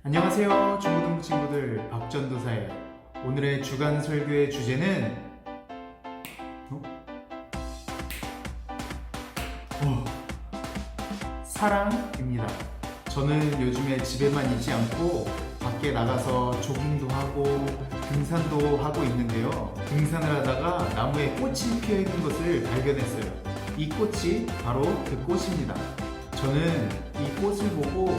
안녕하세요, 중고등부 친구들. 박전도사예요. 오늘의 주간 설교의 주제는 사랑입니다. 저는 요즘에 집에만 있지 않고 밖에 나가서 조깅도 하고 등산도 하고 있는데요. 등산을 하다가 나무에 꽃이 피어 있는 것을 발견했어요. 이 꽃이 바로 그 꽃입니다. 저는 이 꽃을 보고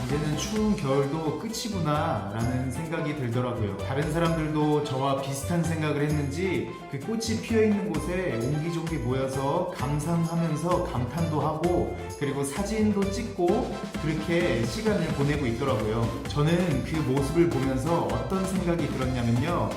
이제는 추운 겨울도 끝이구나 라는 생각이 들더라고요. 다른 사람들도 저와 비슷한 생각을 했는지 그 꽃이 피어있는 곳에 옹기종기 모여서 감상하면서 감탄도 하고 그리고 사진도 찍고 그렇게 시간을 보내고 있더라고요. 저는 그 모습을 보면서 어떤 생각이 들었냐면요,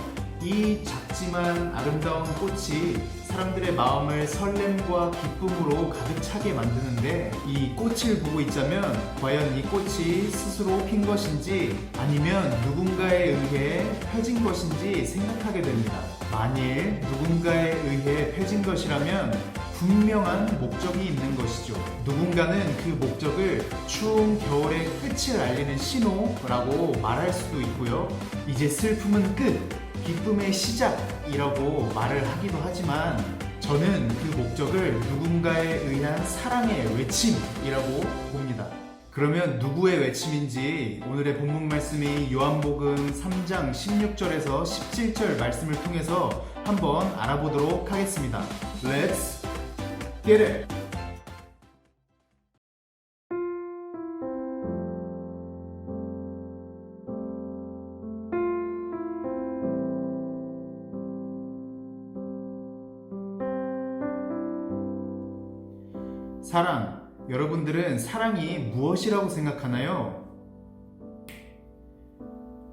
이 작지만 아름다운 꽃이 사람들의 마음을 설렘과 기쁨으로 가득 차게 만드는데, 이 꽃을 보고 있자면 과연 이 꽃이 스스로 핀 것인지 아니면 누군가에 의해 펴진 것인지 생각하게 됩니다. 만일 누군가에 의해 펴진 것이라면 분명한 목적이 있는 것이죠. 누군가는 그 목적을 추운 겨울의 끝을 알리는 신호라고 말할 수도 있고요. 이제 슬픔은 끝, 기쁨의 시작이라고 말을 하기도 하지만 저는 그 목적을 누군가에 의한 사랑의 외침이라고 봅니다. 그러면 누구의 외침인지 오늘의 본문 말씀이 요한복음 3장 16절에서 17절 말씀을 통해서 한번 알아보도록 하겠습니다. Let's get it! 사랑, 여러분들은 사랑이 무엇이라고 생각하나요?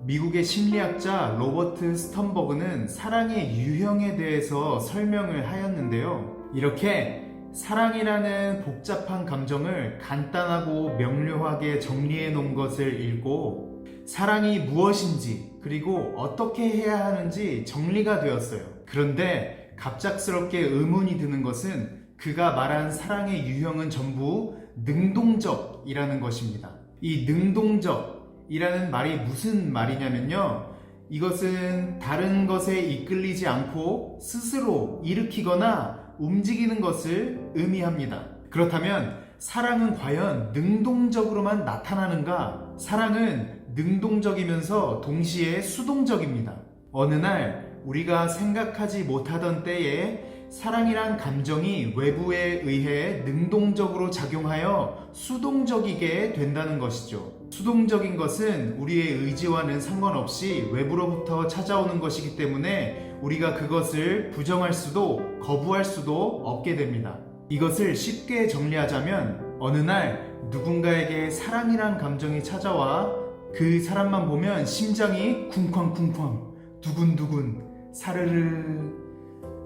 미국의 심리학자 로버트 스턴버그는 사랑의 유형에 대해서 설명을 하였는데요. 이렇게 사랑이라는 복잡한 감정을 간단하고 명료하게 정리해 놓은 것을 읽고 사랑이 무엇인지 그리고 어떻게 해야 하는지 정리가 되었어요. 그런데 갑작스럽게 의문이 드는 것은 그가 말한 사랑의 유형은 전부 능동적이라는 것입니다. 이 능동적이라는 말이 무슨 말이냐면요, 이것은 다른 것에 이끌리지 않고 스스로 일으키거나 움직이는 것을 의미합니다. 그렇다면 사랑은 과연 능동적으로만 나타나는가? 사랑은 능동적이면서 동시에 수동적입니다. 어느 날 우리가 생각하지 못하던 때에 사랑이란 감정이 외부에 의해 능동적으로 작용하여 수동적이게 된다는 것이죠. 수동적인 것은 우리의 의지와는 상관없이 외부로부터 찾아오는 것이기 때문에 우리가 그것을 부정할 수도 거부할 수도 없게 됩니다. 이것을 쉽게 정리하자면 어느 날 누군가에게 사랑이란 감정이 찾아와 그 사람만 보면 심장이 쿵쾅쿵쾅 두근두근 사르르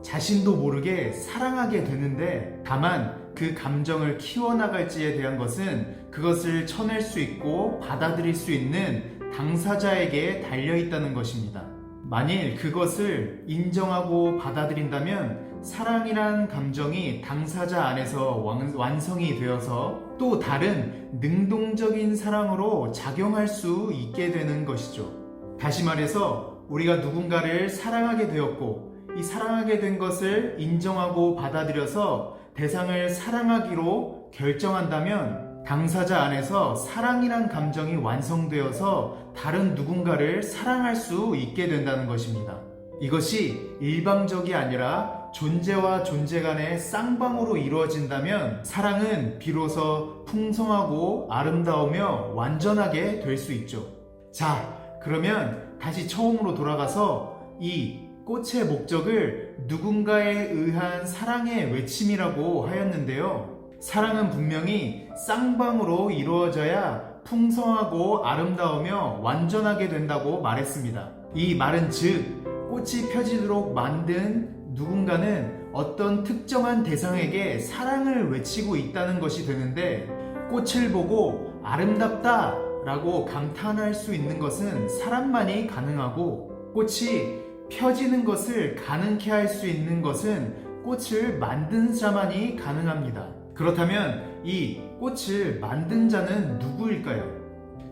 자신도 모르게 사랑하게 되는데, 다만 그 감정을 키워나갈지에 대한 것은 그것을 쳐낼 수 있고 받아들일 수 있는 당사자에게 달려있다는 것입니다. 만일 그것을 인정하고 받아들인다면 사랑이란 감정이 당사자 안에서 완성이 되어서 또 다른 능동적인 사랑으로 작용할 수 있게 되는 것이죠. 다시 말해서 우리가 누군가를 사랑하게 되었고 이 사랑하게 된 것을 인정하고 받아들여서 대상을 사랑하기로 결정한다면 당사자 안에서 사랑이란 감정이 완성되어서 다른 누군가를 사랑할 수 있게 된다는 것입니다. 이것이 일방적이 아니라 존재와 존재 간의 쌍방으로 이루어진다면 사랑은 비로소 풍성하고 아름다우며 완전하게 될 수 있죠. 자, 그러면 다시 처음으로 돌아가서 이 꽃의 목적을 누군가에 의한 사랑의 외침이라고 하였는데요. 사랑은 분명히 쌍방으로 이루어져야 풍성하고 아름다우며 완전하게 된다고 말했습니다. 이 말은 즉 꽃이 펴지도록 만든 누군가는 어떤 특정한 대상에게 사랑을 외치고 있다는 것이 되는데, 꽃을 보고 아름답다 라고 감탄할 수 있는 것은 사람만이 가능하고 꽃이 펴지는 것을 가능케 할 수 있는 것은 꽃을 만든 자만이 가능합니다. 그렇다면 이 꽃을 만든 자는 누구일까요?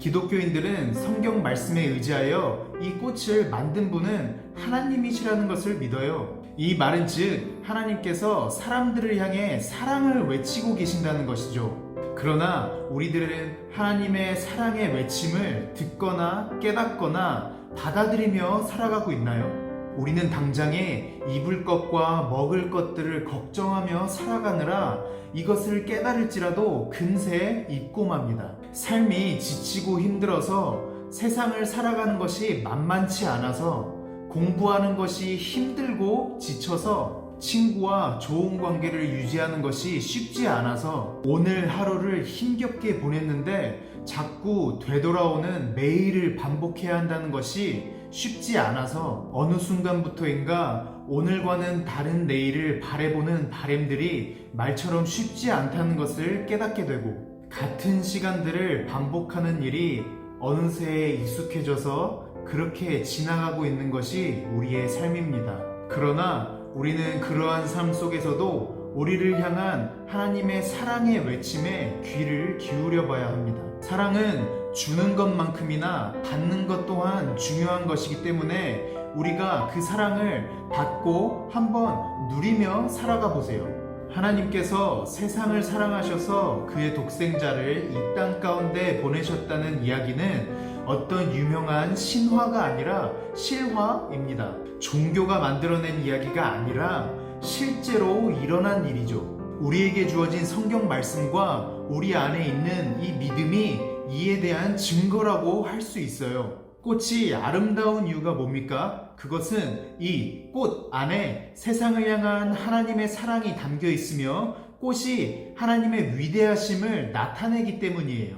기독교인들은 성경 말씀에 의지하여 이 꽃을 만든 분은 하나님이시라는 것을 믿어요. 이 말은 즉 하나님께서 사람들을 향해 사랑을 외치고 계신다는 것이죠. 그러나 우리들은 하나님의 사랑의 외침을 듣거나 깨닫거나 받아들이며 살아가고 있나요? 우리는 당장에 입을 것과 먹을 것들을 걱정하며 살아가느라 이것을 깨달을지라도 금세 잊고 맙니다. 삶이 지치고 힘들어서 세상을 살아가는 것이 만만치 않아서 공부하는 것이 힘들고 지쳐서 친구와 좋은 관계를 유지하는 것이 쉽지 않아서 오늘 하루를 힘겹게 보냈는데 자꾸 되돌아오는 매일을 반복해야 한다는 것이 쉽지 않아서 어느 순간부터인가 오늘과는 다른 내일을 바라보는 바람들이 말처럼 쉽지 않다는 것을 깨닫게 되고 같은 시간들을 반복하는 일이 어느새 익숙해져서 그렇게 지나가고 있는 것이 우리의 삶입니다. 그러나 우리는 그러한 삶 속에서도 우리를 향한 하나님의 사랑의 외침에 귀를 기울여 봐야 합니다. 사랑은 주는 것만큼이나 받는 것 또한 중요한 것이기 때문에 우리가 그 사랑을 받고 한번 누리며 살아가 보세요. 하나님께서 세상을 사랑하셔서 그의 독생자를 이 땅 가운데 보내셨다는 이야기는 어떤 유명한 신화가 아니라 실화입니다. 종교가 만들어낸 이야기가 아니라 실제로 일어난 일이죠. 우리에게 주어진 성경 말씀과 우리 안에 있는 이 믿음이 이에 대한 증거라고 할 수 있어요. 꽃이 아름다운 이유가 뭡니까? 그것은 이 꽃 안에 세상을 향한 하나님의 사랑이 담겨 있으며 꽃이 하나님의 위대하심을 나타내기 때문이에요.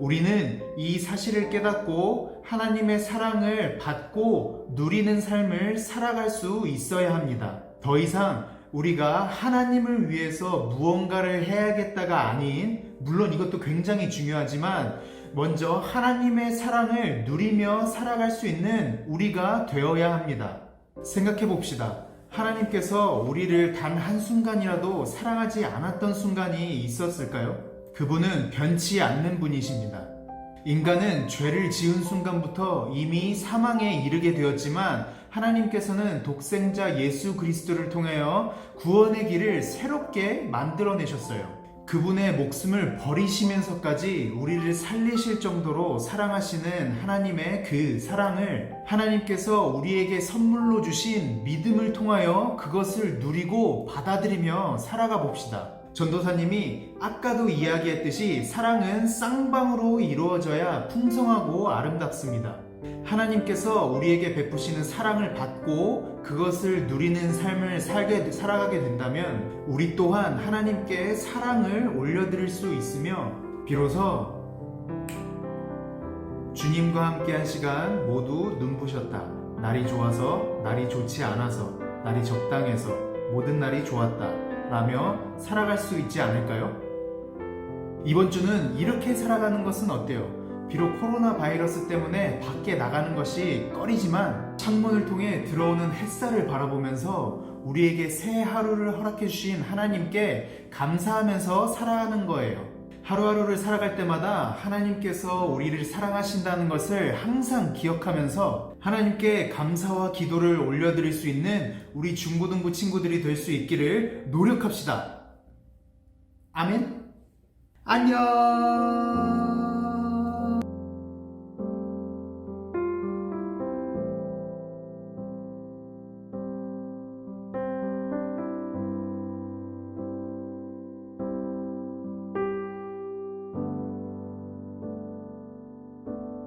우리는 이 사실을 깨닫고 하나님의 사랑을 받고 누리는 삶을 살아갈 수 있어야 합니다. 더 이상 우리가 하나님을 위해서 무언가를 해야겠다가 아닌, 물론 이것도 굉장히 중요하지만 먼저 하나님의 사랑을 누리며 살아갈 수 있는 우리가 되어야 합니다. 생각해 봅시다. 하나님께서 우리를 단 한순간이라도 사랑하지 않았던 순간이 있었을까요? 그분은 변치 않는 분이십니다. 인간은 죄를 지은 순간부터 이미 사망에 이르게 되었지만 하나님께서는 독생자 예수 그리스도를 통하여 구원의 길을 새롭게 만들어내셨어요. 그분의 목숨을 버리시면서까지 우리를 살리실 정도로 사랑하시는 하나님의 그 사랑을 하나님께서 우리에게 선물로 주신 믿음을 통하여 그것을 누리고 받아들이며 살아가 봅시다. 전도사님이 아까도 이야기했듯이 사랑은 쌍방으로 이루어져야 풍성하고 아름답습니다. 하나님께서 우리에게 베푸시는 사랑을 받고 그것을 누리는 삶을 살아가게 된다면 우리 또한 하나님께 사랑을 올려드릴 수 있으며 비로소 주님과 함께한 시간 모두 눈부셨다. 날이 좋아서, 날이 좋지 않아서, 날이 적당해서 모든 날이 좋았다 라며 살아갈 수 있지 않을까요? 이번 주는 이렇게 살아가는 것은 어때요? 비록 코로나 바이러스 때문에 밖에 나가는 것이 꺼리지만 창문을 통해 들어오는 햇살을 바라보면서 우리에게 새 하루를 허락해 주신 하나님께 감사하면서 살아가는 거예요. 하루하루를 살아갈 때마다 하나님께서 우리를 사랑하신다는 것을 항상 기억하면서 하나님께 감사와 기도를 올려드릴 수 있는 우리 중고등부 친구들이 될 수 있기를 노력합시다. 아멘. 안녕.